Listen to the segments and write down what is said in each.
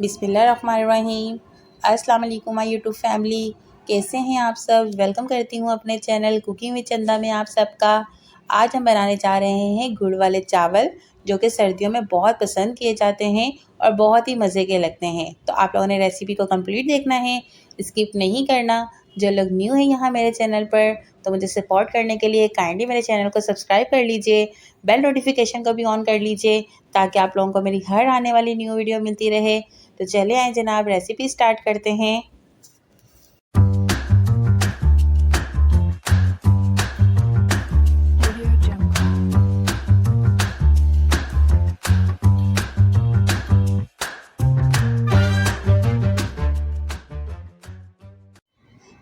बिस्मिल्लाहिर्रहमानिर्रहीम। अस्सलाम वालेकुम माय यूट्यूब फैमिली, कैसे हैं आप सब। वेलकम करती हूँ अपने चैनल कुकिंग विद चंदा में आप सबका। आज हम बनाने जा रहे हैं गुड़ वाले चावल, जो कि सर्दियों में बहुत पसंद किए जाते हैं और बहुत ही मज़े के लगते हैं। तो आप लोगों ने रेसिपी को कंप्लीट देखना है, स्किप नहीं करना। जो लोग न्यू हैं यहाँ मेरे चैनल पर, तो मुझे सपोर्ट करने के लिए काइंडली मेरे चैनल को सब्सक्राइब कर लीजिए, बेल नोटिफिकेशन को भी ऑन कर लीजिए, ताकि आप लोगों को मेरी हर आने वाली न्यू वीडियो मिलती रहे। तो चले आए जनाब, रेसिपी स्टार्ट करते हैं।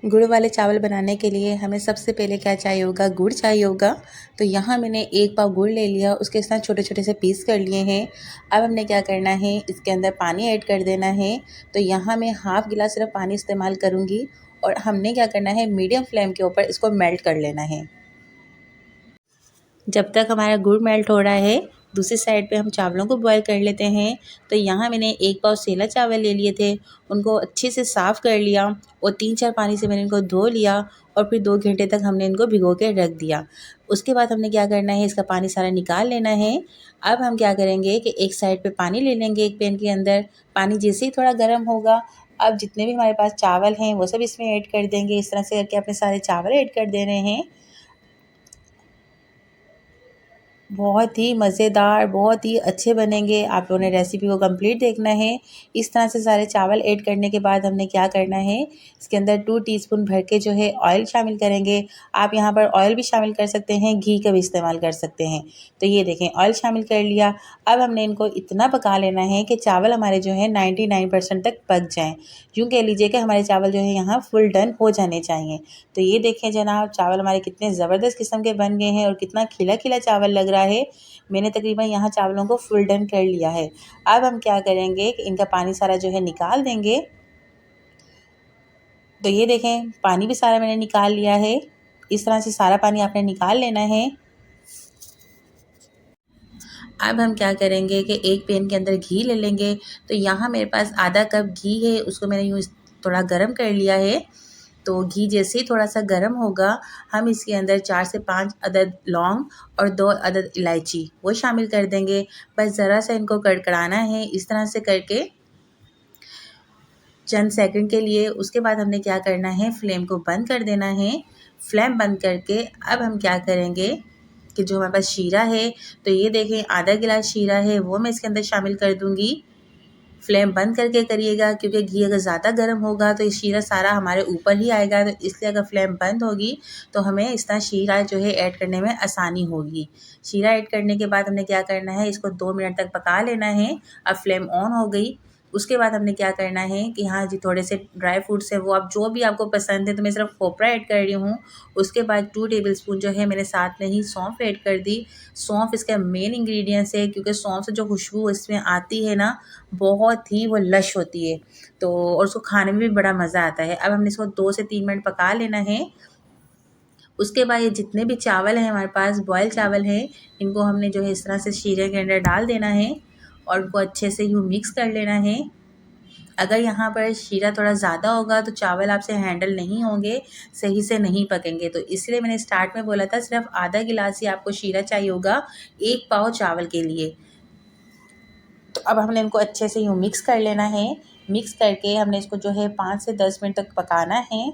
गुड़ वाले चावल बनाने के लिए हमें सबसे पहले क्या चाहिए होगा, गुड़ चाहिए होगा। तो यहाँ मैंने 1 पाव गुड़ ले लिया, उसके साथ छोटे छोटे से पीस कर लिए हैं। अब हमने क्या करना है, इसके अंदर पानी ऐड कर देना है। तो यहाँ मैं हाफ़ गिलास सिर्फ पानी इस्तेमाल करूँगी और हमने क्या करना है, मीडियम फ्लेम के ऊपर इसको मेल्ट कर लेना है। जब तक हमारा गुड़ मेल्ट हो रहा है, दूसरी साइड पे हम चावलों को बॉईल कर लेते हैं। तो यहाँ मैंने 1 पाव सेला चावल ले लिए थे, उनको अच्छे से साफ़ कर लिया और 3-4 पानी से मैंने इनको धो लिया और फिर 2 घंटे तक हमने इनको भिगो के रख दिया। उसके बाद हमने क्या करना है, इसका पानी सारा निकाल लेना है। अब हम क्या करेंगे कि एक साइड पे पानी ले लेंगे, एक पैन के अंदर। पानी जैसे ही थोड़ा गर्म होगा, अब जितने भी हमारे पास चावल हैं वो सब इसमें ऐड कर देंगे। इस तरह से करके अपने सारे चावल ऐड कर देने हैं। बहुत ही मज़ेदार, बहुत ही अच्छे बनेंगे। आप लोगों ने रेसिपी को कंप्लीट देखना है। इस तरह से सारे चावल ऐड करने के बाद हमने क्या करना है, इसके अंदर 2 टीस्पून भर के जो है ऑयल शामिल करेंगे। आप यहाँ पर ऑयल भी शामिल कर सकते हैं, घी का भी इस्तेमाल कर सकते हैं। तो ये देखें, ऑयल शामिल कर लिया। अब हमने इनको इतना पका लेना है कि चावल हमारे जो है 99% तक पक जाएँ। यूँ कह लीजिए कि हमारे चावल जो है यहाँ फुल डन हो जाने चाहिए। तो ये देखें जनाब, चावल हमारे कितने ज़बरदस्त किस्म के बन गए हैं और कितना खिला खिला चावल लग रहा है। मैंने तकरीबन यहाँ चावलों को फुल डन कर लिया है। अब हम क्या करेंगे कि इनका पानी सारा जो है निकाल देंगे। तो ये देखें, पानी भी सारा मैंने निकाल लिया है। इस तरह से सारा पानी आपने निकाल लेना है। अब हम क्या करेंगे कि एक पैन के अंदर घी ले लेंगे। तो यहाँ मेरे पास आधा कप घी है, उसको मैंने यूँ थोड़ा गर्म कर लिया है। तो घी जैसे ही थोड़ा-सा गर्म होगा, हम इसके अंदर 4 से 5 अदद लौंग और 2 अदद इलायची वो शामिल कर देंगे। बस ज़रा-सा इनको कड़कड़ाना है इस तरह से करके चंद सेकंड के लिए। उसके बाद हमने क्या करना है, फ्लेम को बंद कर देना है। फ्लेम बंद करके अब हम क्या करेंगे कि जो हमारे पास शीरा है, तो ये देखें आधा गिलास शीरा है, वो मैं इसके अंदर शामिल कर दूँगी। फ्लेम बंद करके करिएगा, क्योंकि घी अगर ज़्यादा गर्म होगा तो ये शीरा सारा हमारे ऊपर ही आएगा। तो इसलिए अगर फ्लेम बंद होगी तो हमें इस तरह शीरा जो है ऐड करने में आसानी होगी। शीरा ऐड करने के बाद हमने क्या करना है, इसको 2 मिनट तक पका लेना है। अब फ्लेम ऑन हो गई। उसके बाद हमने क्या करना है कि हाँ जी, थोड़े से ड्राई फ्रूट्स है वो आप जो भी आपको पसंद है, तो मैं सिर्फ खोपरा ऐड कर रही हूँ। उसके बाद 2 टेबलस्पून जो है मैंने साथ में ही सौंफ ऐड कर दी। सौंफ इसका मेन इंग्रेडिएंट्स है, क्योंकि सौंफ से जो खुशबू इसमें आती है ना, बहुत ही वो लश होती है। तो और उसको खाने में भी बड़ा मज़ा आता है। अब हमने इसको 2 से 3 मिनट पका लेना है। उसके बाद ये जितने भी चावल हैं हमारे पास, बॉयल चावल हैं, इनको हमने जो है इस तरह से शीरे के अंदर डाल देना है और उनको अच्छे से यूँ मिक्स कर लेना है। अगर यहाँ पर शीरा थोड़ा ज़्यादा होगा तो चावल आपसे हैंडल नहीं होंगे, सही से नहीं पकेंगे। तो इसलिए मैंने स्टार्ट में बोला था सिर्फ आधा गिलास ही आपको शीरा चाहिए होगा 1 पाव चावल के लिए। तो अब हमने इनको अच्छे से यूँ मिक्स कर लेना है। मिक्स करके हमने इसको जो है 5 से 10 मिनट तक पकाना है।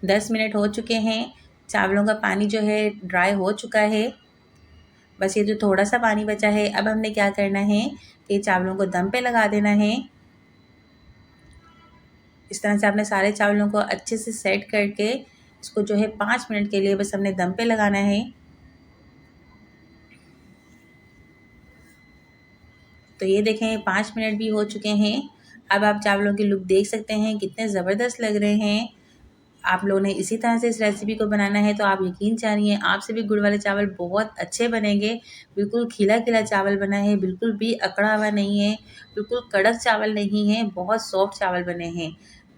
10 मिनट हो चुके हैं। चावलों का पानी जो है ड्राई हो चुका है। बस ये जो थोड़ा सा पानी बचा है, अब हमने क्या करना है कि चावलों को दम पे लगा देना है। इस तरह से आपने सारे चावलों को अच्छे से सेट करके इसको जो है 5 मिनट के लिए बस हमने दम पे लगाना है। तो ये देखें 5 मिनट भी हो चुके हैं। अब आप चावलों की लुक देख सकते हैं, कितने ज़बरदस्त लग रहे हैं। आप लोगों ने इसी तरह से इस रेसिपी को बनाना है, तो आप यकीन जानिए आपसे भी गुड़ वाले चावल बहुत अच्छे बनेंगे। बिल्कुल खिला खिला चावल बना है, बिल्कुल भी अकड़ा हुआ नहीं है, बिल्कुल कड़क चावल नहीं है, बहुत सॉफ्ट चावल बने हैं।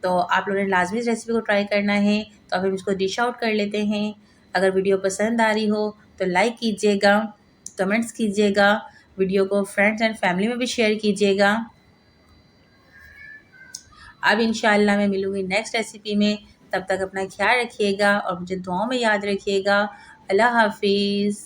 तो आप लोगों ने लाजमी इस रेसिपी को ट्राई करना है। तो अब हम इसको डिश आउट कर लेते हैं। अगर वीडियो पसंद आ रही हो तो लाइक कीजिएगा, कमेंट्स कीजिएगा, वीडियो को फ्रेंड्स एंड फैमिली में भी शेयर कीजिएगा। अब इंशाल्लाह मैं मिलूँगी नेक्स्ट रेसिपी में। तब तक अपना ख्याल रखिएगा और मुझे दुआओं में याद रखिएगा। अल्लाह हाफिज़।